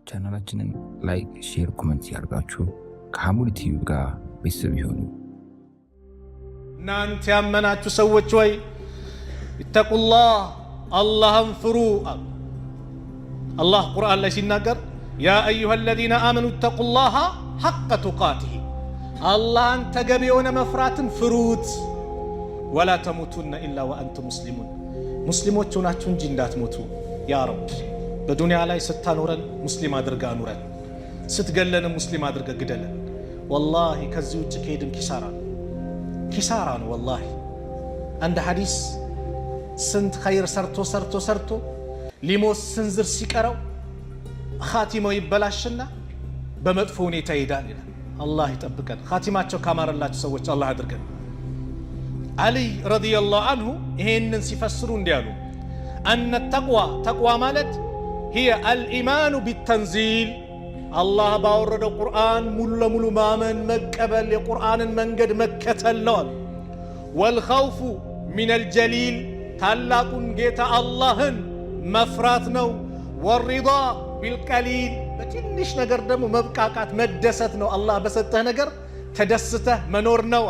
ቻናላችንን ላይክ፣ ሼር፣ ኮሜንት ያርጋችሁ ከሐሙድ ቲቪ ጋር ቤተሰብ ይሁኑ። እናንተ ያመናችሁ ሰዎች ወይ ኢተቁላህ አላህን ፍሩ። አላህ ቁርአን ላይ ሲናገር ያ አዩሃ አለዚነ አመኑ ኢተቁላህ ሐቀ ቱቃቲህ፣ አላህን ተገቢ የሆነ መፍራትን ፍሩት። ወላ ተሙቱነ ኢላ ወአንቱም ሙስሊሙን፣ ሙስሊሞች ሆናችሁ እንጂ እንዳትሞቱ። ያ ረብ በዱንያ ላይ ስታኖረን ሙስሊም አድርጋ አኑረን፣ ስትገለን ሙስሊም አድርጋ ግደለን። ወላሂ ከዚህ ውጭ ከሄድን ኪሳራ ነው። ወላሂ አንድ ሐዲስ ስንት ኸይር ሰርቶ ሊሞት ስንዝር ሲቀረው ኻቲማው ይበላሽና በመጥፎ ሁኔታ ይሄዳል ይላል። አላህ ይጠብቀን። ኻቲማቸው ካማረላቸው ሰዎች አላህ አድርገን። አልይ ረዲየላሁ አንሁ ይሄንን ሲፈስሩ እንዲያሉ አነ ተቅዋ ማለት هي الإيمان بالتنزيل، الله باورد القرآن مل مامن مكبل القرآن منقد مكتلون، والخوف من الجليل تلاقون جيت اللهن مفراتنا، والرضا بالقليل بتنش نجر دمو مبكاكات مدستنا الله بسته نجر تدسته منورنا،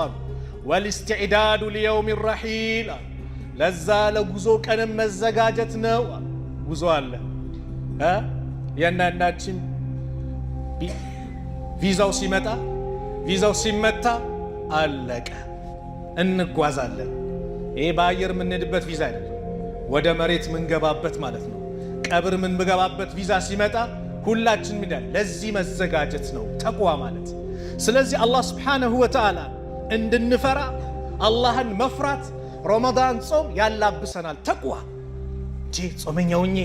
والاستعداد ليوم الرحيل لزال جزو كان مزجاجتنا جزو الله ያንዳንዳችን ቪዛው ሲመታ አለቀ፣ እንጓዛለን። ይሄ በአየር የምንሄድበት ቪዛ አይደለም፣ ወደ መሬት ምንገባበት ማለት ነው። ቀብር ምንገባበት ቪዛ ሲመጣ ሁላችን ምን ያለ ለዚህ መዘጋጀት ነው ተቅዋ ማለት። ስለዚህ አላህ Subhanahu Wa Ta'ala እንድንፈራ አላህን መፍራት ረመዳን ጾም ያላብሰናል። ተቅዋ እንጂ ጾመኛውኝ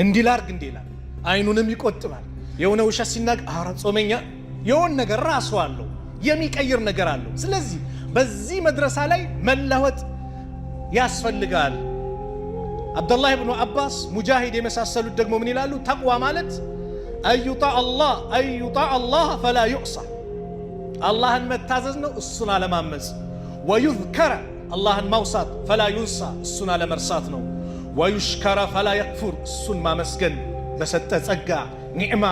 እንዲላርግ እንዲላል አይኑንም ይቆጥባል። የሆነ ውሸት ሲናገር አረ ጾመኛ የሆነ ነገር ራሱ አለው የሚቀይር ነገር አለው። ስለዚህ በዚህ መድረሳ ላይ መለወጥ ያስፈልጋል። አብዱላህ ኢብኑ አባስ ሙጃሂድ የመሳሰሉት ደግሞ ምን ይላሉ? ተቅዋ ማለት አዩጣ አላህ ፈላ ዩዕሳ፣ አላህን መታዘዝ ነው እሱን አለማመጽ። ወዩዝከረ አላህን ማውሳት ፈላ ዩንሳ፣ እሱን አለመርሳት ነው። ወዩሽከረ ፈላ የክፉር፣ እሱን ማመስገን በሰጠ ጸጋ ኒዕማ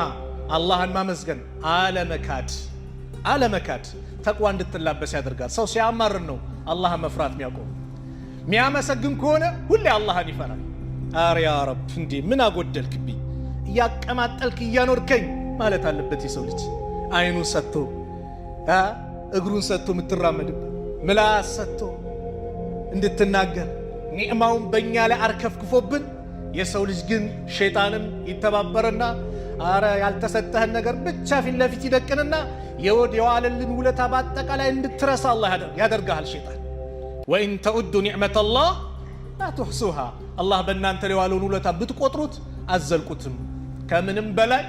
አላህን ማመስገን አለመካድ ተቅዋ እንድትላበስ ያደርጋል። ሰው ሲያማርን ነው አላህን መፍራት የሚያውቀው። የሚያመሰግን ከሆነ ሁሌ አላህን ይፈራል። አረ ያ ረብ እንዴ ምን አጎደልክብኝ እያቀማጠልክ እያኖርከኝ ማለት አለበት የሰው ልጅ። አይኑን ሰጥቶ እግሩን ሰጥቶ የምትራመድበት ምላስ ሰጥቶ እንድትናገር ኒዕማውን በእኛ ላይ አርከፍክፎብን፣ የሰው ልጅ ግን ሸይጣንን ይተባበረና አረ ያልተሰጠህን ነገር ብቻ ፊት ለፊት ይደቅንና የዋለልን ውለታ በአጠቃላይ እንድትረሳ አላህ ያደርግሃል ሸይጣን። ወኢን ተዑዱ ኒዕመተላህ ላ ትሕሱሃ፣ አላህ በእናንተ ላይ የዋለውን ውለታ ብትቆጥሩት አዘልቁትም። ከምንም በላይ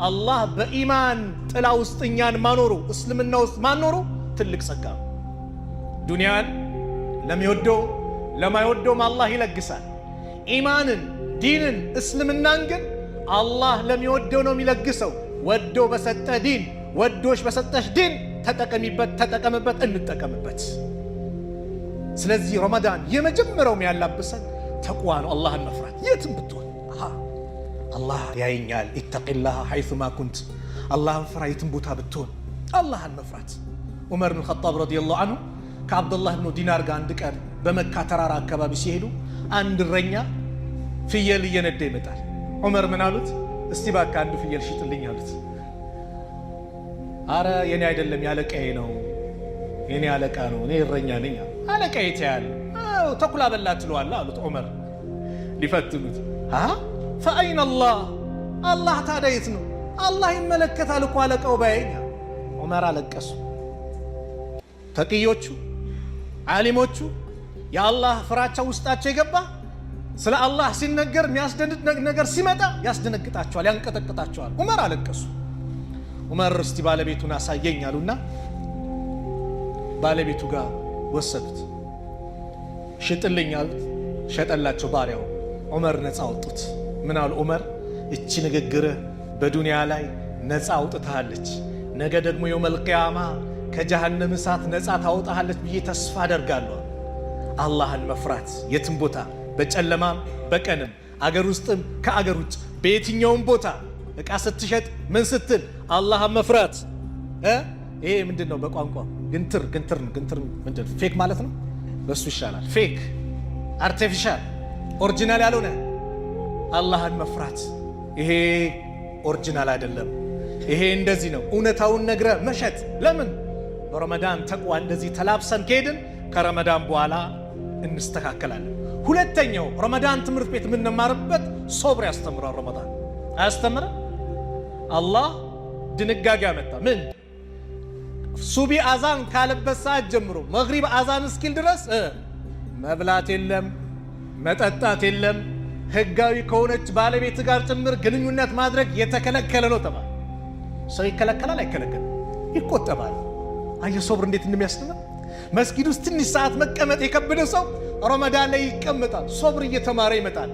አላህ በኢማን ጥላ ውስጥ እኛን ማኖሩ፣ እስልምና ውስጥ ማኖሩ ትልቅ ጸጋ ነው። ዱንያን ለሚወደው ለማይወደውም አላህ ይለግሳል። ኢማንን፣ ዲንን፣ እስልምናን ግን አላህ ለሚወደው ነው የሚለግሰው። ወዶ በሰጠህ ዲን፣ ወዶሽ በሰጠሽ ዲን ተጠቀምበት፣ እንጠቀምበት። ስለዚህ ረመዳን የመጀመሪያውም ያላብሰን ተቅዋ ነው፣ አላህን መፍራት። የትም ብትሆን አላህ ያየኛል፣ ኢተቂላህ ሐይሱማ ኩንት፣ አላህን ፍራ የትም ቦታ ብትሆን። አላህን መፍራት። ዑመር ብን ኸጣብ ረዲየላሁ አንሁ ከአብዱላህ ብን ዲናር ጋር አንድ ቀን በመካ ተራራ አካባቢ ሲሄዱ አንድ እረኛ ፍየል እየነዳ ይመጣል። ዑመር ምን አሉት? እስቲ ባካ አንዱ ፍየል ሽጥልኝ አሉት። አረ የኔ አይደለም ያለቃዬ ነው፣ የኔ አለቃ ነው፣ እኔ እረኛ ነኝ። አለቃዬ ታያለ ተኩላ በላ ትለዋለህ አሉት ዑመር ሊፈትኑት። ፈአይነ አላህ ታዲያ የት ነው? አላህ ይመለከታል እኮ አለቃው ባይኛ። ዑመር አለቀሱ። ተቅዮቹ ዓሊሞቹ የአላህ ፍራቻ ውስጣቸው የገባ ስለ አላህ ሲነገር የሚያስደንቅ ነገር ሲመጣ ያስደነግጣቸዋል፣ ያንቀጠቅጣቸዋል። ዑመር አለቀሱ። ዑመር እስቲ ባለቤቱን አሳየኝ አሉና ባለቤቱ ጋር ወሰዱት። ሽጥልኝ አሉት። ሸጠላቸው ባሪያው። ዑመር ነፃ አወጡት። ምን አሉ ዑመር? እቺ ንግግርህ በዱንያ ላይ ነፃ አውጥታለች፣ ነገ ደግሞ የውመል ቂያማ ከጀሃነም እሳት ነፃ ታወጣለች ብዬ ተስፋ አደርጋለሁ። አላህን መፍራት የትም ቦታ በጨለማም በቀንም አገር ውስጥም ከአገር ውጭ በየትኛውም ቦታ እቃ ስትሸጥ ምን ስትል አላህን መፍራት ይሄ ምንድነው በቋንቋ ግንትር ምንድነው ፌክ ማለት ነው በሱ ይሻላል ፌክ አርቲፊሻል ኦሪጂናል ያልሆነ አላህን መፍራት ይሄ ኦሪጂናል አይደለም ይሄ እንደዚህ ነው እውነታውን ነግረ መሸጥ ለምን በረመዳን ተቅዋ እንደዚህ ተላብሰን ከሄድን ከረመዳን በኋላ እንስተካከላለን ሁለተኛው ረመዳን ትምህርት ቤት የምንማርበት ሶብር ያስተምራል ረመዳን አያስተምር አላህ ድንጋጌ አመጣ ምን ሱቢ አዛን ካለበት ሰዓት ጀምሮ መግሪብ አዛን እስኪል ድረስ መብላት የለም መጠጣት የለም ህጋዊ ከሆነች ባለቤት ጋር ጭምር ግንኙነት ማድረግ የተከለከለ ነው ተባለ ሰው ይከለከላል አይከለከልም ይቆጠባል አየ ሶብር እንዴት እንደሚያስተምር መስጊድ ውስጥ ትንሽ ሰዓት መቀመጥ የከበደ ሰው ረመዳን ላይ ይቀመጣል ሶብር እየተማረ ይመጣል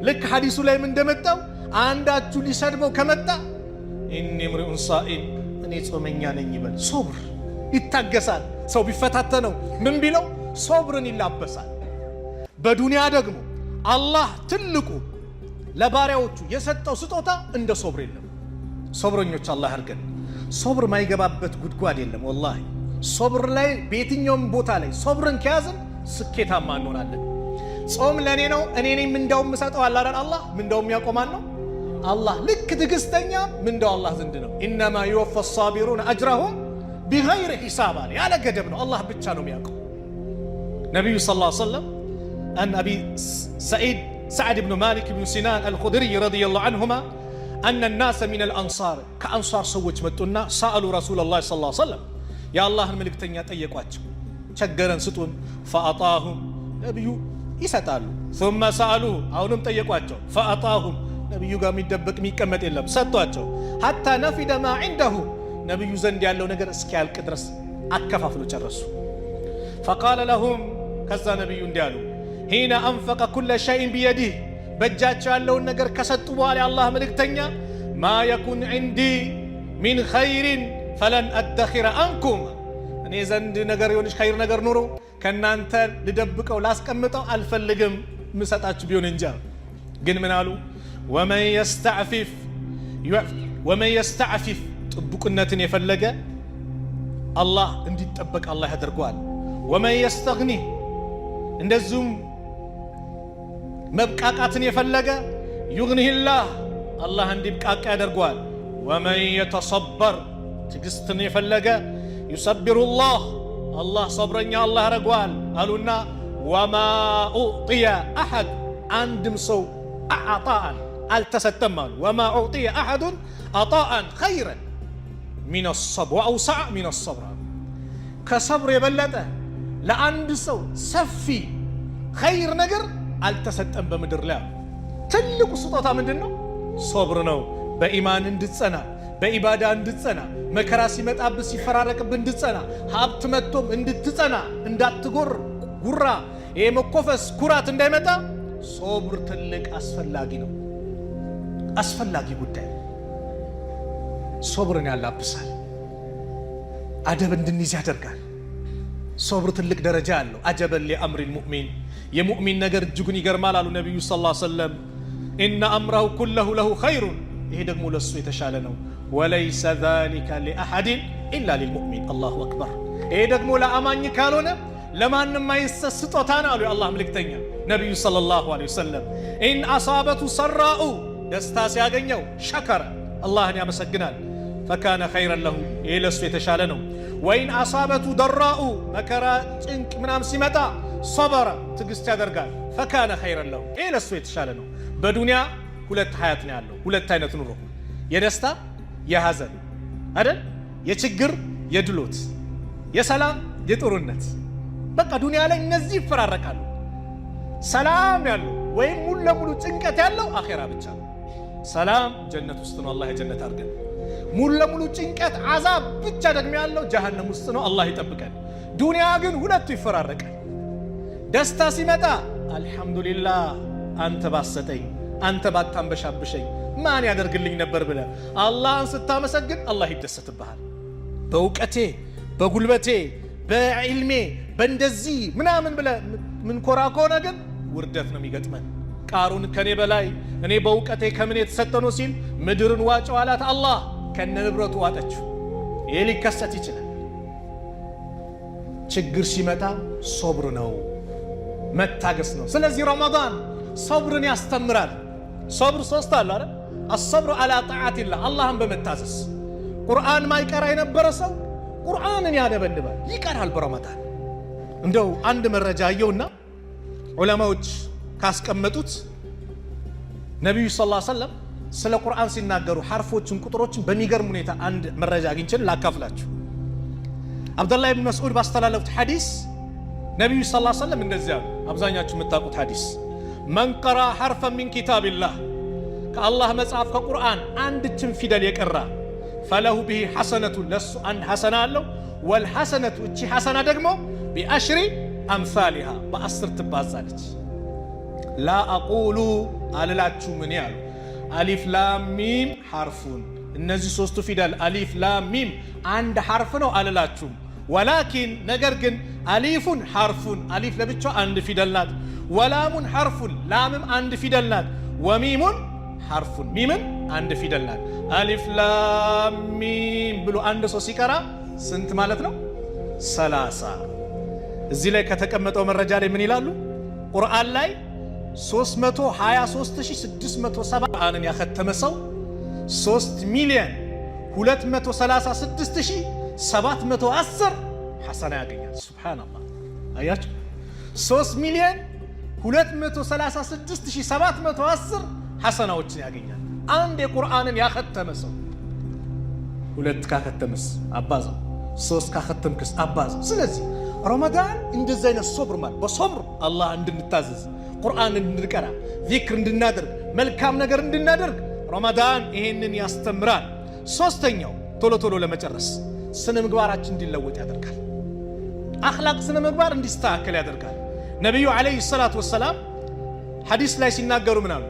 ልክ ሐዲሱ ላይ እንደመጣው አንዳችሁ ሊሰድበው ከመጣ ኢኒ ምርኡን ሳኢም እኔ ጾመኛ ነኝ ይበል ሶብር ይታገሳል ሰው ቢፈታተነው ምን ቢለው ሶብርን ይላበሳል በዱንያ ደግሞ አላህ ትልቁ ለባሪያዎቹ የሰጠው ስጦታ እንደ ሶብር የለም ሶብረኞች አላህ አድርገን ሶብር ማይገባበት ጉድጓድ የለም ወላሂ ሶብር ላይ በየትኛውም ቦታ ላይ ሶብርን ከያዝን ስኬታማ እንሆናለን ጾም ለኔ ነው እኔ ነኝ ምንዳው መስጠው አላህ አላህ ምንዳው የሚያቆማን ነው አላህ ልክ ትግስተኛ ምንዳው አላህ ዘንድ ነው ኢንማ ይወፋ الصابرون اجرهم بغير حساب ያለ ገደብ ነው አላህ ብቻ ነው የሚያውቀው ነብዩ ሰለላሁ ዐለይሂ ወሰለም አን አቢ سعد بن مالك بن سنان الخدري رضي الله عنهما أن الناس من الأنصار كأنصار سوّج متونا سألوا رسول الله صلى الله عليه وسلم يا الله الملك تنيات أيقواتهم شجرا ستون فأطاهم نبيو يسألوا ثم سألوه أو نمت أيقواتهم فأطاهم نبيو قام يدبك ميكمت إلا سأتواتهم حتى نفد ما عنده نبيو زند يالله نقر اسكال كدرس أكفافلو جرسوا فقال لهم كذا نبيو ديالو حين أنفق كل شيء بيده بجاتشو ያለውን ነገር ከሰጡ በኋላ አላህ መልእክተኛ ما يكون عندي من خير فلن أدخر عنكم እኔ ዘንድ ነገር ይሆንሽ خير ነገር ኑሮ ከናንተ ልደብቀው ላስቀምጠው አልፈልግም ምሰጣችሁ ቢሆን እንጂ ግን ምን አሉ ومن يستعفف ጥብቅነትን የፈለገ አላህ እንዲጠበቅ አላህ ያደርገዋል ومن يستغني እንደዚሁም መብቃቃትን የፈለገ ይغنيላህ አላህ እንዲብቃቃ ያደርገዋል ومن يتصبر ትግስትን የፈለገ يصبرالله አላህ صبرኛ አላህ ያደርገዋል አሉና وما أعطي أحد አንድም ሰው عطاء አልተሰጠም አሉ وما أعطي أحد عطاء خيرا من الصبر وأوسع من الصبر ከሰብር የበለጠ ለአንድ ሰው ሰፊ خير ነገር አልተሰጠም በመድር ላይ ትልቁ ስጦታ ምንድነው ሶብር ነው በኢማን እንድትጸና በኢባዳ እንድትጸና መከራ ሲመጣብህ ሲፈራረቅብህ እንድትጸና ሀብት መጥቶም እንድትጸና እንዳትጎር ጉራ የመኮፈስ ኩራት እንዳይመጣ ሶብር ትልቅ አስፈላጊ ነው አስፈላጊ ጉዳይ ሶብርን ያላብሳል አደብ እንድንይዝ ያደርጋል ሶብር ትልቅ ደረጃ አለው አጀበል ለአምር المؤمن የሙእሚን ነገር እጅጉን ይገርማል አሉ ነብዩ ሰለላሁ ዐለይሂ ወሰለም ان امره كله له خير ይሄ ደግሞ ለሱ የተሻለ ነው وليس ذلك لاحد الا للمؤمن الله اكبر ይሄ ደግሞ ለአማኝ ካልሆነ ለማንም አይሰስጦታ ነው አሉ አላህ መልእክተኛ ነብዩ ሰለላሁ ዐለይሂ ወሰለም ان اصابته سراء ደስታ ሲያገኘው ሸከረ አላህን ያመሰግናል فكان خيرا له ይሄ ለሱ የተሻለ ነው وإن أصابته ضراء مكرا ጭንቅ ምናም ሲመጣ صبر ትግስት ያደርጋል فكان خيرا له ይሄ ለሱ የተሻለ ነው በዱንያ ሁለት ሀያት ነው ያለው ሁለት አይነት ኑሮ የደስታ የሐዘን አይደል የችግር የድሎት የሰላም የጦርነት በቃ ዱንያ ላይ እነዚህ ይፈራረቃሉ ሰላም ያለው ወይም ሙሉ ለሙሉ ጭንቀት ያለው አኺራ ብቻ ነው ሰላም ጀነት ውስጥ ነው አላህ የጀነት አድርገን ሙሉ ለሙሉ ጭንቀት አዛብ ብቻ ደግሞ ያለው ጀሃነም ውስጥ ነው አላህ ይጠብቀን ዱንያ ግን ሁለቱ ይፈራረቃል ደስታ ሲመጣ አልহামዱሊላህ አንተ ባሰጠኝ አንተ ባታንበሻብሸኝ ማን ያደርግልኝ ነበር ብለ አላህን ስታመሰግን አላህ ይደሰትብሃል በእውቀቴ በጉልበቴ በዕልሜ በእንደዚህ ምናምን ብለ ምን ኮራ ከሆነ ግን ውርደት ነው የሚገጥመን ቃሩን ከኔ በላይ እኔ በእውቀቴ ከምን የተሰጠ ነው ሲል ምድርን ዋጨው አላት። አላህ ከነ ንብረቱ ዋጠችው። ይሄ ሊከሰት ይችላል። ችግር ሲመጣ ሶብር ነው፣ መታገስ ነው። ስለዚህ ረመዳን ሶብርን ያስተምራል። ሶብር ሶስት አለ አይደል? አልሶብሩ አላ ጣዓቲላህ፣ አላህን በመታዘዝ ቁርአን ማይቀራ የነበረ ሰው ቁርአንን ያነበንባል፣ ይቀራል በረመዳን። እንደው አንድ መረጃ አየውና ዑለማዎች ካስቀመጡት ነቢዩ ሰለላሁ ዐለይሂ ወሰለም ስለ ቁርአን ሲናገሩ ሐርፎችን ቁጥሮችን በሚገርም ሁኔታ አንድ መረጃ አግኝቼን ላካፍላችሁ። አብዱላህ ኢብኑ መስዑድ ባስተላለፉት ሐዲስ ነቢዩ ሰለላሁ ዐለይሂ ወሰለም እንደዚህ አሉ። አብዛኛችሁ የምታውቁት ሐዲስ መን ቀራ ሐርፈን ሚን ኪታቢላህ፣ ከአላህ መጽሐፍ ከቁርአን አንድችን ፊደል የቀራ ፈለሁ ቢሂ ሐሰነቱ፣ ለሱ አንድ ሐሰና አለው። ወልሐሰነቱ፣ እቺ ሐሰና ደግሞ ቢአሽሪ አምሳሊሃ፣ በአስር ትባዛለች። ላ አቁሉ አልላችሁ ምን ያሉ አሊፍ ላም ሚም ሐርፉን፣ እነዚህ ሶስቱ ፊደል አሊፍ ላም ሚም አንድ ሐርፍ ነው አልላችሁም። ወላኪን ነገር ግን አሊፉን ሐርፉን፣ አሊፍ ለብቻው አንድ ፊደል ናት። ወላሙን ሐርፉን፣ ላምም አንድ ፊደል ናት። ወሚሙን ሐርፉን፣ ሚምን አንድ ፊደል ናት። አሊፍ ላም ሚም ብሎ አንድ ሰው ሲቀራ ስንት ማለት ነው? 30። እዚህ ላይ ከተቀመጠው መረጃ ላይ ምን ይላሉ? ቁርአን ላይ 323670 ቁርአንን ያከተመ ሰው 3,236,710 ሐሰና ያገኛል። ሱብሃንአላህ። አያችሁ፣ 3,236,710 ሐሰናዎችን ያገኛል አንድ የቁርአንን ያከተመ ሰው። ሁለት ካከተምስ አባዛው፣ ሶስት ካከተምክስ አባዛው። ስለዚህ ረመዳን እንደዚህ አይነት ሶብር ማለት በሶብር አላህ እንድንታዘዝ፣ ቁርአን እንድንቀራ፣ ዚክር እንድናደርግ፣ መልካም ነገር እንድናደርግ ረመዳን ይሄንን ያስተምራል። ሶስተኛው ቶሎ ቶሎ ለመጨረስ ስነ ምግባራችን እንዲለወጥ ያደርጋል። አኽላቅ ስነ ምግባር እንዲስተካከል ያደርጋል። ነቢዩ ዓለይሂ ሰላቱ ወሰላም ሐዲስ ላይ ሲናገሩ ምን አሉ?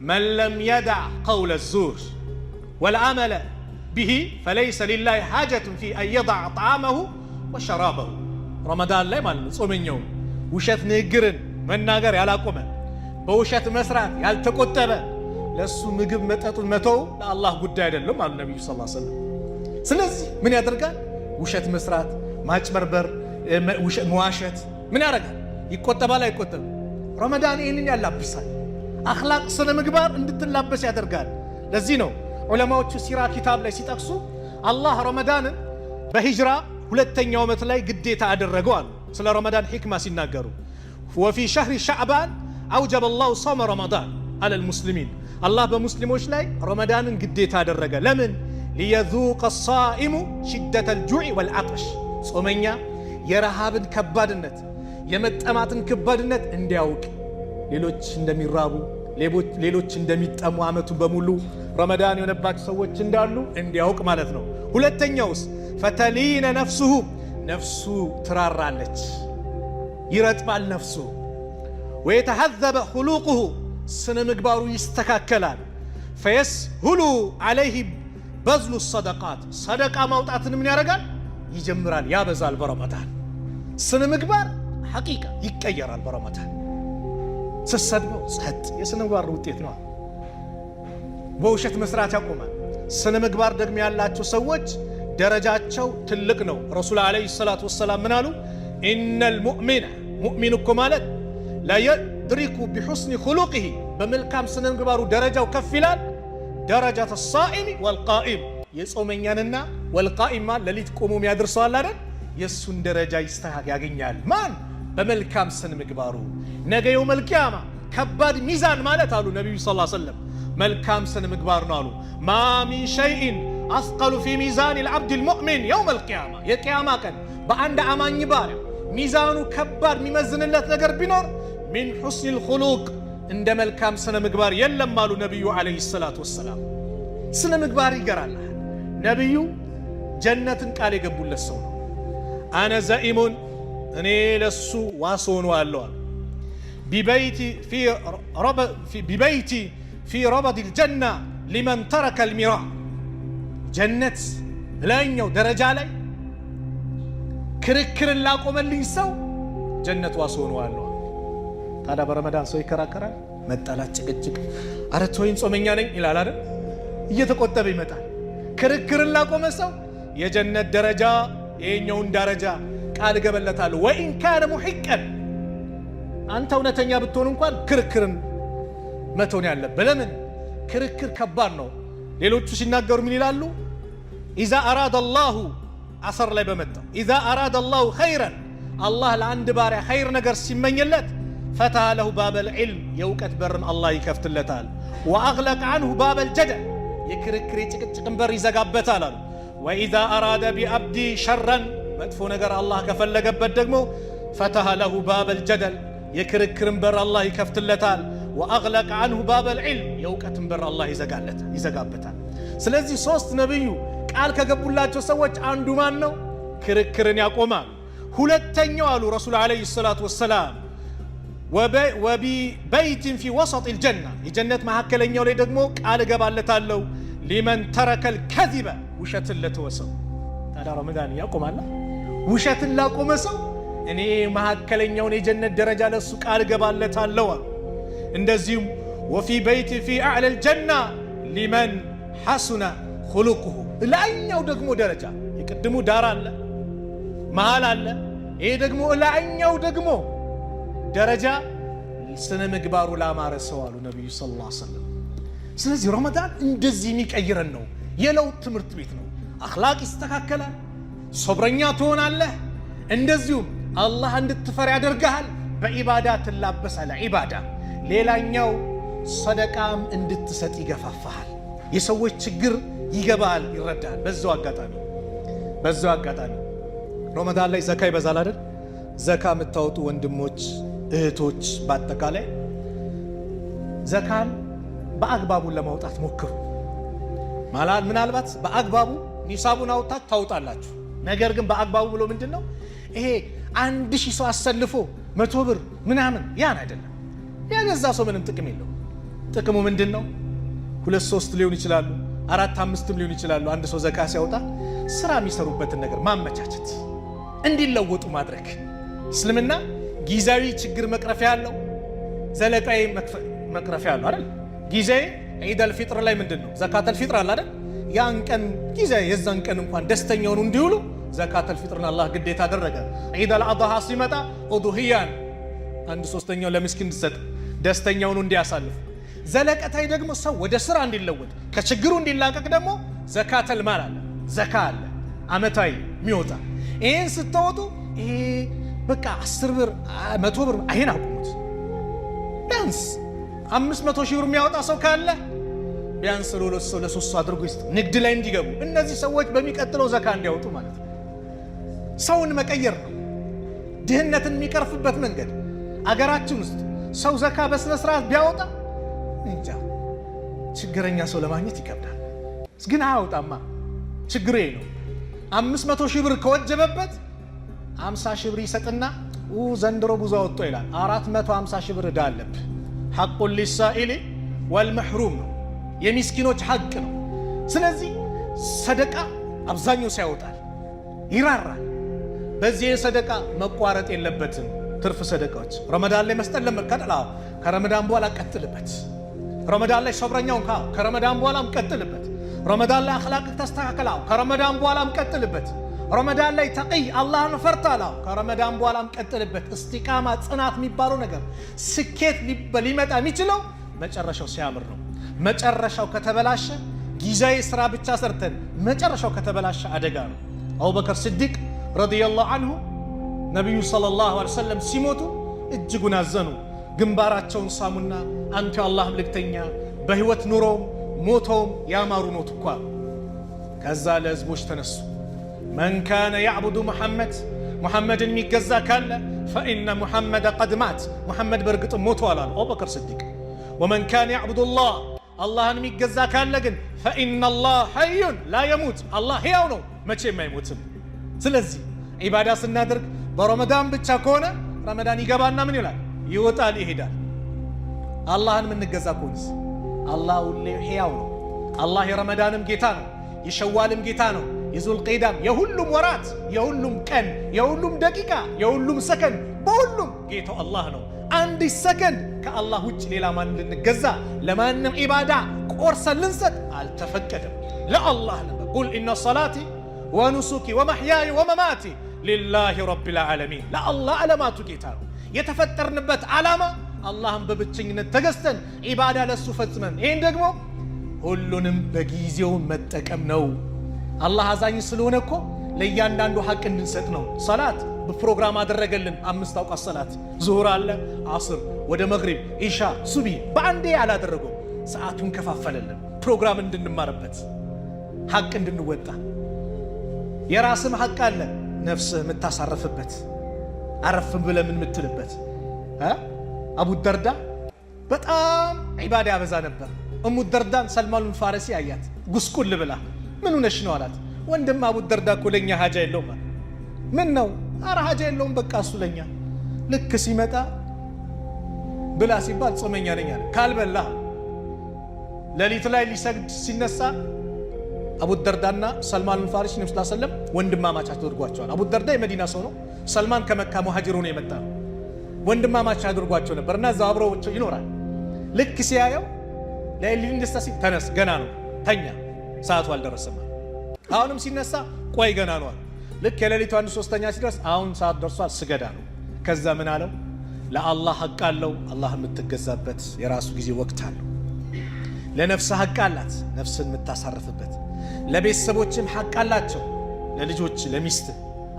መን ለም የደዕ ቀውለ ዙር ወልዓመለ ቢሂ ፈለይሰ ሊላሂ ሓጀቱን ፊ አን የደዕ ጣዓመሁ ወሸራበሁ። ረመዳን ላይ ማለት ነው ጾመኛው ውሸት ንግግርን መናገር ያላቆመ፣ በውሸት መስራት ያልተቆጠበ፣ ለሱ ምግብ መጠጡን መተው ለአላህ ጉዳይ አይደለም አሉ ነቢዩ ሰለላሁ ዐለይሂ ወሰለም። ስለዚህ ምን ያደርጋል? ውሸት መስራት፣ ማጭበርበር፣ መዋሸት ምን ያደርጋል? ይቆጠባል አይቆጠብም? ረመዳን ይህንን ያላብሳል። አኽላቅ ስነ ምግባር እንድትላበስ ያደርጋል። ለዚህ ነው ዑለማዎቹ ሲራ ኪታብ ላይ ሲጠቅሱ አላህ ረመዳንን በሂጅራ ሁለተኛው ዓመት ላይ ግዴታ አደረገው አሉ። ስለ ረመዳን ሒክማ ሲናገሩ ወፊ ሸህሪ ሻዕባን አውጀበ ላሁ ሶመ ረመዳን አለል ሙስሊሚን፣ አላህ በሙስሊሞች ላይ ረመዳንን ግዴታ አደረገ። ለምን? ሊየዙቀ ሳኢሙ ሽደተል ጁዕ ወልዓጠሽ፣ ጾመኛ የረሃብን ከባድነት የመጠማትን ከባድነት እንዲያውቅ፣ ሌሎች እንደሚራቡ ሌሎች እንደሚጠሙ ዓመቱን በሙሉ ረመዳን የሆነባቸው ሰዎች እንዳሉ እንዲያውቅ ማለት ነው። ሁለተኛውስ ፈተሊነ ነፍሱሁ፣ ነፍሱ ትራራለች፣ ይረጥባል ነፍሱ። ወየተሐዘበ ሁሉቁሁ፣ ስነ ምግባሩ ይስተካከላል። ፈየስሁሉ ዓለይህ በዝሉ ሰደቃት፣ ሰደቃ ማውጣትን ምን ያደርጋል? ይጀምራል፣ ያበዛል። በረመዳን ስነ ምግባር ሐቂቃ ይቀየራል። በረመዳን ስትሰድበው ጸጥ፣ የስነ ምግባር ውጤት ነው። በውሸት መስራት ያቆማል። ስነ ምግባር ደግሞ ያላቸው ሰዎች ደረጃቸው ትልቅ ነው። ረሱል ዓለይሂ ሰላቱ ወሰላም ምን አሉ? ኢነል ሙእሚነ፣ ሙእሚን እኮ ማለት ለየድሪኩ ቢሑስኒ ኹሉቂሂ፣ በመልካም ስነ ምግባሩ ደረጃው ከፍ ይላል። ደረጃተ ሳኢሚ ወልቃኢም፣ የጾመኛንና ወልቃኢማ ሌሊት ቆሞ የሚያደርሰዋል አይደል? የእሱን ደረጃ ይስተካከል ያገኛል። ማን? በመልካም ስነ ምግባሩ። ነገ የውመል ቂያማ ከባድ ሚዛን ማለት አሉ ነቢዩ ሰለላሁ ዐለይሂ ወሰለም መልካም ስነ ምግባር ነው አሉ። ማ ሚን ሸይኢን አስቀሉ ፊ ሚዛን ልዓብድ ልሙእሚን የውመል ቂያማ፣ የቂያማ ቀን በአንድ አማኝ ባሪያ ሚዛኑ ከባድ የሚመዝንለት ነገር ቢኖር ሚን ሑስኒ ልኹሉቅ፣ እንደ መልካም ስነ ምግባር የለም አሉ ነቢዩ ዓለይሂ ሰላቱ ወሰላም። ስነ ምግባር ይገራል። ነቢዩ ጀነትን ቃል የገቡለት ሰው ነው። አነ ዘኢሙን፣ እኔ ለሱ ዋስ ሆነዋለሁ አሉ። ቢበይቲ ፊ ረበድ ልጀና ሊመን ተረከ ልሚራ፣ ጀነት ላይኛው ደረጃ ላይ ክርክርን ላቆመልኝ ሰው ጀነት ዋስ ሆነዋለሁ። ታዲያ በረመዳን ሰው ይከራከራል? መጣላት፣ ጭቅጭቅ፣ አረ ተወኝ ጾመኛ ነኝ ይላል አይደል? እየተቆጠበ ይመጣል። ክርክርን ላቆመ ሰው የጀነት ደረጃ የኛውን ደረጃ ቃል ገበለታለሁ። ወኢን ካነ ሙሂቀን አንተ እውነተኛ ብትሆን እንኳን ክርክርን መተውን ያለብህ። ለምን? ክርክር ከባድ ነው። ሌሎቹ ሲናገሩ ምን ይላሉ? ኢዛ አራደ አላሁ አሰር ላይ በመጣው ኢዛ አራደ አላሁ ኸይረን አላህ ለአንድ ባሪያ ኸይር ነገር ሲመኝለት ፈተሐ ለሁ ባበል ዒልም የእውቀት በርን አላህ ይከፍትለታል። ወአግለቀ አንሁ ባበል ጀደል የክርክር የጭቅጭቅን በር ይዘጋበታል አሉ። ወኢዛ አራደ ቢአብዲ ሸረን መጥፎ ነገር አላህ ከፈለገበት ደግሞ ፈተሐ ለሁ ባበል ጀደል የክርክርን በር አላህ ይከፍትለታል። ወአግለቀ አንሁ ባበል ዒልም የእውቀትን በር አላህ ይዘጋበታል። ስለዚህ ሶስት ነብዩ ቃል ከገቡላቸው ሰዎች አንዱ ማን ነው? ክርክርን ያቆማል። ሁለተኛው አሉ ረሱል ዓለይሂ ሰላቱ ወሰላም ወቢበይትን ፊ ወሰጢ ልጀና የጀነት መካከለኛው ላይ ደግሞ ቃል እገባለታለሁ ሊመን ተረከል ከዚበ ውሸትን ለተወሰው። ታዲያ ረመዳን ያቆማል። ውሸትን ላቆመ ሰው እኔ መካከለኛውን የጀነት ደረጃ ለሱ ቃል እገባለታለሁ። እንደዚሁም ወፊ በይቲ ፊ አዕላ ልጀና ሊመን ሐሱነ ኹሉቁሁ ላይኛው ደግሞ ደረጃ የቅድሙ ዳር አለ መሃል አለ። ይሄ ደግሞ ላይኛው ደግሞ ደረጃ ስነ ምግባሩ ላማረ ሰው አሉ ነብዩ ሰለላሁ ዐለይሂ ወሰለም። ስለዚህ ረመዳን እንደዚህ የሚቀይረን ነው። የለውጥ ትምህርት ቤት ነው። አኽላቅ ይስተካከላል፣ ሶብረኛ ትሆናለህ። እንደዚሁም አላህ እንድትፈር ያደርግሃል። በኢባዳ ትላበሳለህ። ኢባዳ ሌላኛው ሰደቃም እንድትሰጥ ይገፋፋሃል። የሰዎች ችግር ይገባል፣ ይረዳል። በዛው አጋጣሚ ረመዳን ላይ ዘካ ይበዛል አይደል? ዘካ የምታወጡ ወንድሞች እህቶች በአጠቃላይ ዘካን በአግባቡ ለማውጣት ሞክሩ። ምናልባት በአግባቡ ኒሳቡን አውጣት ታውጣላችሁ። ነገር ግን በአግባቡ ብሎ ምንድነው ይሄ 1000 ሰው አሰልፎ 100 ብር ምናምን ያን አይደለም። ያገዛ ሰው ምንም ጥቅም የለው። ጥቅሙ ምንድነው? 2-3 ሊሆን ይችላሉ፣ 4-5 ሊሆን ይችላሉ። አንድ ሰው ዘካ ሲያወጣ ስራ የሚሰሩበትን ነገር ማመቻቸት፣ እንዲለወጡ ማድረግ። እስልምና ጊዜያዊ ችግር መቅረፊያ ያለው ዘለቃዊ መቅረፊያ ያለው አይደል? ጊዜ ዒደል ፊጥር ላይ ምንድነው ዘካተል ፊጥር አለ አይደል? ያን ቀን ጊዜ የዛን ቀን እንኳን ደስተኛውን እንዲውሉ ዘካተል ፊጥርን አላህ ግዴታ አደረገ። ዒደል አድሃ ሲመጣ ኡድሂያን 1/3 ለምስኪን እንዲሰጥ ደስተኛውን እንዲያሳልፍ። ዘለቀታይ ደግሞ ሰው ወደ ስራ እንዲለወጥ ከችግሩ እንዲላቀቅ ደግሞ ዘካተል ማል አለ፣ ዘካ አለ አመታዊ የሚወጣ። ይሄን ስትወጡ ይሄ በቃ 10 ብር 100 ብር አይን አቁሙት። ቢያንስ 500 ሺህ ብር የሚያወጣ ሰው ካለ ቢያንስ ለ3 ሰው አድርጎ ይስጥ፣ ንግድ ላይ እንዲገቡ። እነዚህ ሰዎች በሚቀጥለው ዘካ እንዲያወጡ ማለት ነው። ሰውን መቀየር ነው ድህነትን የሚቀርፍበት መንገድ። አገራችን ውስጥ ሰው ዘካ በስነ ስርዓት ቢያወጣ እንጃ ችግረኛ ሰው ለማግኘት ይከብዳል። ግን አያወጣማ፣ ችግሬ ነው። 500 ሺህ ብር ከወጀበበት 50 ሺህ ብር ይሰጥና ዘንድሮ ብዙ አወጣ ይላል። 450 ሺህ ብር ዕዳ አለብህ። ሐቁን ሊሳኢሊ ወልመሕሩም ነው፣ የሚስኪኖች ሐቅ ነው። ስለዚህ ሰደቃ አብዛኛው ሲያወጣል ይራራል። በዚህ ሰደቃ መቋረጥ የለበትም። ትርፍ ሰደቃዎች ረመዳን ላይ መስጠት ለመከተል ከረመዳን በኋላ ቀጥልበት። ረመዳን ላይ ሶብረኛውን ከረመዳን በኋላም ቀጥልበት። ረመዳን ላይ አኽላቅ ተስተካከል፣ ከረመዳን በኋላም ቀጥልበት። ረመዳን ላይ ተቂይ አላህን ፈርታል፣ ከረመዳን በኋላም ቀጥልበት። እስቲቃማ ጽናት የሚባለው ነገር ስኬት ሊመጣ የሚችለው መጨረሻው ሲያምር ነው። መጨረሻው ከተበላሸ ጊዜያዊ ስራ ብቻ ሰርተን መጨረሻው ከተበላሸ አደጋ ነው። አቡበከር ስዲቅ ረዲየላሁ አንሁ ነቢዩ ሰለላሁ ዐለይሂ ወሰለም ሲሞቱ እጅጉን አዘኑ። ግንባራቸውን ሳሙና አንተ የአላህ መልእክተኛ በህይወት ኑሮውም ሞተውም ያማሩ ሞት እኮ። ከዛ ለህዝቦች ተነሱ። መን ካነ ያዕቡዱ ሙሐመድን የሚገዛ ካለ ፈኢነ ሙሐመደ ቀድ ማት፣ ሙሐመድ በእርግጥ ሞተዋል አሉ አቡበከር ስዲቅ። ወመን ካነ ያዕቡዱ ላህ አላህን የሚገዛ ካለ ግን ፈኢነ ላህ ሐዩን ላ የሙት፣ አላህ ሕያው ነው መቼም አይሞትም። ስለዚህ ዒባዳ ስናደርግ በረመዳን ብቻ ከሆነ ረመዳን ይገባና ምን ይላል? ይወጣል፣ ይሄዳል። አላህን የምንገዛ ከሆነስ አላህ ሁሌ ሕያው ነው። አላህ የረመዳንም ጌታ ነው፣ የሸዋልም ጌታ ነው፣ የዙልቂዳም፣ የሁሉም ወራት፣ የሁሉም ቀን፣ የሁሉም ደቂቃ፣ የሁሉም ሰከንድ በሁሉም ጌታው አላህ ነው። አንድ ሰከንድ ከአላህ ውጭ ሌላ ማን ልንገዛ ለማንም ዒባዳ ቆርሰን ልንሰጥ አልተፈቀደም። ለአላህ ነበር። ቁል ኢነ ሰላቲ ወኑሱኪ ወመሕያየ ወመማቲ ሊላሂ ረቢል ዓለሚን። ለአላህ ዓለማቱ ጌታ ነው። የተፈጠርንበት ዓላማ አላህን በብቸኝነት ተገዝተን ዒባዳ ለሱ ፈጽመን ይህን ደግሞ ሁሉንም በጊዜው መጠቀም ነው። አላህ አዛኝ ስለሆነ እኮ ለእያንዳንዱ ሐቅ እንድንሰጥ ነው። ሰላት በፕሮግራም አደረገልን። 5 አውቃት ሰላት ዙሁር አለ፣ ዓስር፣ ወደ መግሪብ፣ ኢሻ፣ ሱቢ በአንዴ አላደረገው። ሰዓቱን ከፋፈለልን ፕሮግራም እንድንማርበት ሐቅ እንድንወጣ። የራስም ሐቅ አለ፣ ነፍስህ የምታሳርፍበት አረፍም ብለህ ምን የምትልበት። አቡ ደርዳ በጣም ዒባዳ ያበዛ ነበር። እሙ ደርዳን ሰልማኑል ፋረሲ አያት፣ ጉስቁል ብላ ምን ሆነሽ ነው አላት። ወንድም አቡ ደርዳ እኮ ለኛ ሀጃ የለውም አለ። ምን ነው? አረ ሀጃ የለውም በቃ እሱ ለኛ ልክ ሲመጣ ብላ ሲባል ጾመኛ ነኝ አለ። ካልበላ ሌሊት ላይ ሊሰግድ ሲነሳ አቡ ደርዳና ሰልማኑል ፋረሲ ነብዩ ሰለላሁ ዐለይሂ ወሰለም ወንድማማች አድርጓቸዋል። አቡ ደርዳ የመዲና ሰው ነው። ሰልማን ከመካ ሙሃጅር ሆኖ የመጣ ነው። ወንድማማች አድርጓቸው ነበርና እዛ አብረው ይኖራል። ልክ ሲያየው ለሊል እንደሳ ሲል ተነስ፣ ገና ነው፣ ተኛ፣ ሰዓቱ አልደረሰም። አሁንም ሲነሳ ቆይ ገና ነው። ልክ የሌሊቱ 1/3 ሲደርስ አሁን ሰዓት ደርሷል፣ ስገዳ ነው። ከዛ ምን አለው? ለአላህ ሐቅ አለው፣ አላህ የምትገዛበት የራሱ ጊዜ ወቅት አለው። ለነፍስ ሐቅ አላት፣ ነፍስን የምታሳርፍበት። ለቤተሰቦችም ሐቅ አላቸው፣ ለልጆች ለሚስት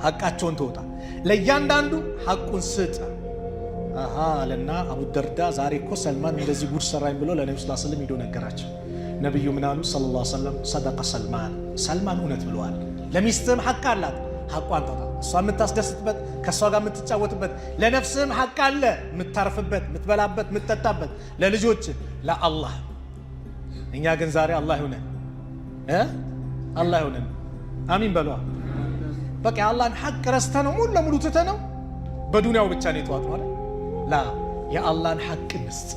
ሐቃቸውን ተወጣ። ለእያንዳንዱ ሐቁን ስጥ አለና አቡ ደርዳ ዛሬ እኮ ሰልማን እንደዚህ ጉድ ሰራኝ ብሎ ለነብዩ ሰለላሁ ዐለይሂ ወሰለም ሄዶ ነገራቸው። ነብዩ ምን አሉ? ሰለላሁ ዐለይሂ ወሰለም ሰደቀ ሰልማን፣ ሰልማን እውነት ብለዋል። ለሚስትህም ሐቅ አላት፣ ሐቋን ተወጣ። እሷ የምታስደስትበት ከእሷ ጋር የምትጫወትበት። ለነፍስህም ሐቅ አለ፣ የምታርፍበት፣ የምትበላበት፣ የምትጠጣበት። ለልጆች ለአላህ። እኛ ግን ዛሬ አላህ ይሁነን አላህ ይሁነን። አሚን በሏ። በቃ የአላህን ሐቅ ረስተ ነው ሙሉ ለሙሉ ትተ ነው በዱንያው ብቻ ነው የተዋጡ ማለት ላ የአላህን ሐቅ ንስጥ።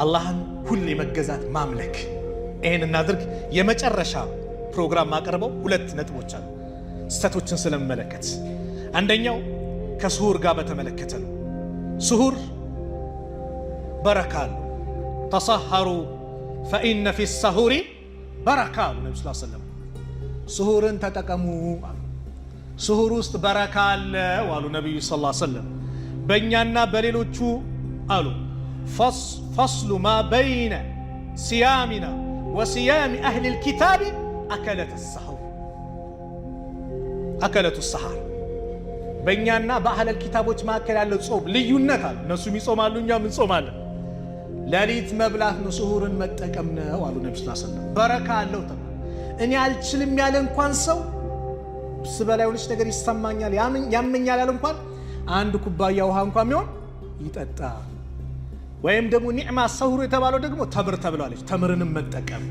አላህን ሁሌ መገዛት ማምለክ። ይህን እናድርግ። የመጨረሻ ፕሮግራም ማቀርበው 2 ነጥቦች አሉ ስተቶችን ስለመለከት። አንደኛው ከስሁር ጋር በተመለከተ ነው። ስሁር በረካ አለው። ተሰሐሩ ፈኢነ ፊ ሰሁሪ በረካ አሉ ነብዩ ሰለላሁ ዐለይሂ ወሰለም። ስሁርን ተጠቀሙ አሉ። ስሁር ውስጥ በረካ አለ አሉ ነብዩ ሰለላሁ ዐለይሂ ወሰለም። በእኛና በሌሎቹ አሉ ፈስሉ ማ በይነ ሲያሚና ወሲያሚ አህሊል ኪታቢ አከለቱ ሰሐር። በእኛና በአህለል ኪታቦች መካከል ያለው ጾም ልዩነት አለ። እነሱም ይጾማሉ፣ እኛም እንጾማለን። ሌሊት መብላት ነው፣ ስሁርን መጠቀም ነው አሉ ነብዩ ሰለላሁ ዐለይሂ ወሰለም። በረካ አለው ተባለ። እኔ አልችልም ያለ እንኳን ሰው ስበላ የሆነች ነገር ይሰማኛል ያመኛል ያለ እንኳን አንድ ኩባያ ውሃ እንኳን ቢሆን ይጠጣ። ወይም ደግሞ ኒዕማ ሰሁር የተባለው ደግሞ ተምር ተብላለች፣ ተምርንም መጠቀም።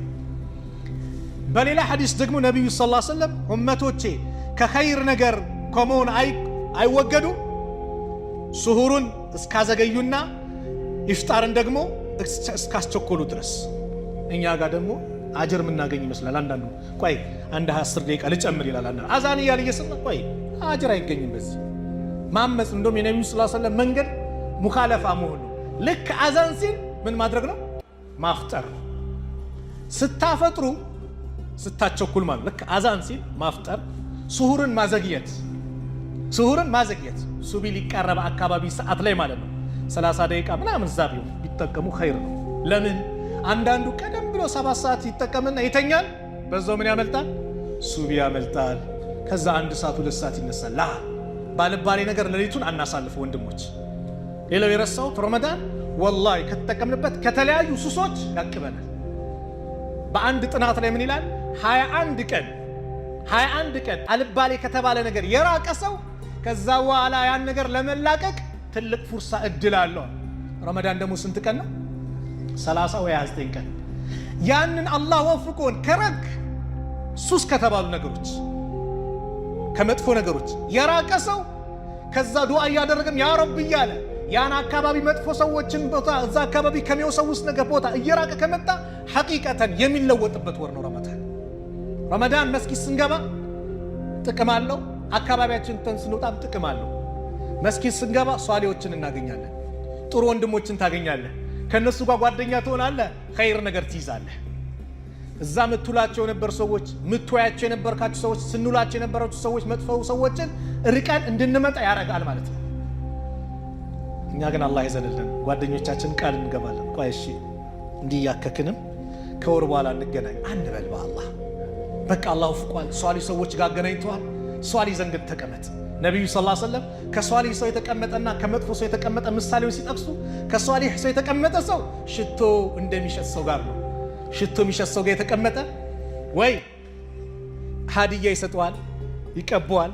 በሌላ ሐዲስ ደግሞ ነብዩ ሰለላሁ ዐለይሂ ወሰለም ኡመቶቼ ከኸይር ነገር ከመሆን አይወገዱ ስሁሩን እስካዘገዩና ኢፍጣርን ደግሞ እስካስቸኮሉ ድረስ። እኛ ጋር ደግሞ አጅር የምናገኝ ይመስላል። አንዳንዱ ቆይ አንድ 10 ደቂቃ ልጨምር ይላል። አንዳንዱ አዛን እያለ እየሰማ ቆይ አጅር አይገኝም። በዚህ ማመፅ እንደውም የነብዩ ሰለላሁ ዐለይሂ ወሰለም መንገድ ሙኻለፋ መሆኑ። ልክ አዛን ሲል ምን ማድረግ ነው? ማፍጠር። ስታፈጥሩ ስታቸኩል ማለት ልክ አዛን ሲል ማፍጠር፣ ስሁርን ማዘግየት። ሱቢ ሊቃረብ አካባቢ ሰዓት ላይ ማለት ነው 30 ደቂቃ ምናምን ዛቢው ቢጠቀሙ ኸይር ነው። ለምን አንዳንዱ ቀደም ብሎ 7 ሰዓት ይጠቀምና ይተኛል። በዛው ምን ያመልጣል? ሱቢ ያመልጣል። ከዛ 1 ሰዓት 2 ሰዓት ይነሳል። ላ ባልባሌ ነገር ሌሊቱን አናሳልፈው ወንድሞች። ሌላው የረሳሁት ረመዳን ወላሂ ከተጠቀምንበት ከተለያዩ ሱሶች ያቅበናል። በአንድ ጥናት ላይ ምን ይላል? 21 ቀን አልባሌ ከተባለ ነገር የራቀ ሰው ከዛ በኋላ ያን ነገር ለመላቀቅ ትልቅ ፉርሳ እድል አለው። ረመዳን ደግሞ ስንት ቀን ነው? 30 ወይ 29 ቀን። ያንን አላህ ወፍቆን ከረክ ሱስ ከተባሉ ነገሮች ከመጥፎ ነገሮች የራቀ ሰው ከዛ ዱዓ እያደረገም ያ ረብ እያለ ያን አካባቢ መጥፎ ሰዎችን ቦታ እዛ አካባቢ ከሚወሰውስ ነገር ቦታ እየራቀ ከመጣ ሐቂቀተን የሚለወጥበት ወር ነው ረመዳን። ረመዳን መስጊድ ስንገባ ጥቅም አለው፣ አካባቢያችን ተን ስንወጣም ጥቅም አለው። መስጊድ ስንገባ ሷሊዎችን እናገኛለን። ጥሩ ወንድሞችን ታገኛለህ። ከነሱ ጋር ጓደኛ ትሆናለህ። ኸይር ነገር ትይዛለህ። እዛ ምትውላቸው የነበሩ ሰዎች፣ ምትወያቸው የነበርካቸው ሰዎች፣ ስንውላቸው የነበራቸው ሰዎች መጥፎ ሰዎችን ርቀን እንድንመጣ ያረጋል ማለት ነው። እኛ ግን አላህ ይዘልልን ጓደኞቻችን ቃል እንገባለን። ቆይ እሺ እንዲህ ያከክንም ከወር በኋላ እንገናኝ አንበል። በአላህ በቃ አላህ ፍቋል። ሷሊ ሰዎች ጋር አገናኝተዋል። ሷሊ ዘንድ ተቀመጥ። ነቢዩ ሰለላሁ ዐለይሂ ወሰለም ከሷሊህ ሰው የተቀመጠና ከመጥፎ ሰው የተቀመጠ ምሳሌው ሲጠቅሱ ከሷሊህ ሰው የተቀመጠ ሰው ሽቶ እንደሚሸት ሰው ጋር ነው። ሽቶ የሚሸት ሰው ጋር የተቀመጠ ወይ ሀዲያ ይሰጠዋል፣ ይቀበዋል፣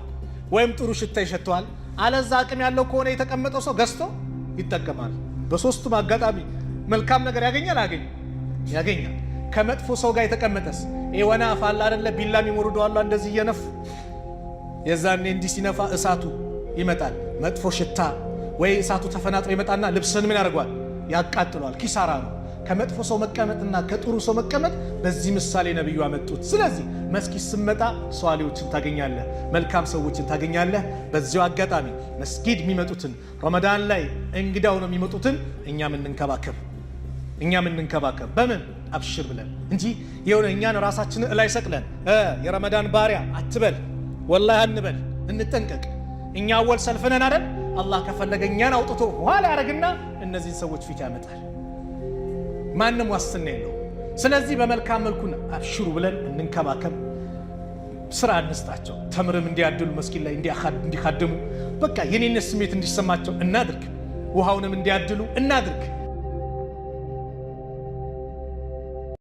ወይም ጥሩ ሽታ ይሸተዋል። አለዛ አቅም ያለው ከሆነ የተቀመጠው ሰው ገዝቶ ይጠቀማል። በሶስቱም አጋጣሚ መልካም ነገር ያገኛል ያገኛል። ከመጥፎ ሰው ጋር የተቀመጠስ ወናፍ አለ አይደለ? ቢላ የሚሞርዱ አሉ እንደዚህ እየነፉ የዛኔ እንዲህ ሲነፋ እሳቱ ይመጣል። መጥፎ ሽታ ወይ እሳቱ ተፈናጥሮ ይመጣና ልብስን ምን ያደርገዋል? ያቃጥሏል። ኪሳራ ነው። ከመጥፎ ሰው መቀመጥና ከጥሩ ሰው መቀመጥ በዚህ ምሳሌ ነብዩ አመጡት። ስለዚህ መስጊድ ስመጣ ሷሊዎችን ታገኛለህ፣ መልካም ሰዎችን ታገኛለህ። በዚያው አጋጣሚ መስጊድ የሚመጡትን ረመዳን ላይ እንግዳው ነው የሚመጡትን እኛም እንንከባከብ በምን አብሽር ብለን እንጂ የሆነ እኛን ራሳችንን እላይ ሰቅለን የረመዳን ባሪያ አትበል፣ ወላሂ አንበል። እንጠንቀቅ። እኛ አወል ሰልፍነን አይደል? አላህ ከፈለገ እኛን አውጥቶ ኋላ ያደርግና እነዚህን ሰዎች ፊት ያመጣል። ማንም ዋስትና የለው። ስለዚህ በመልካም መልኩ አብሽሩ ብለን እንንከባከብ። ስራ እንስጣቸው። ተምርም እንዲያድሉ መስጊድ ላይ እንዲካድሙ በቃ የኔነት ስሜት እንዲሰማቸው እናድርግ። ውሃውንም እንዲያድሉ እናድርግ።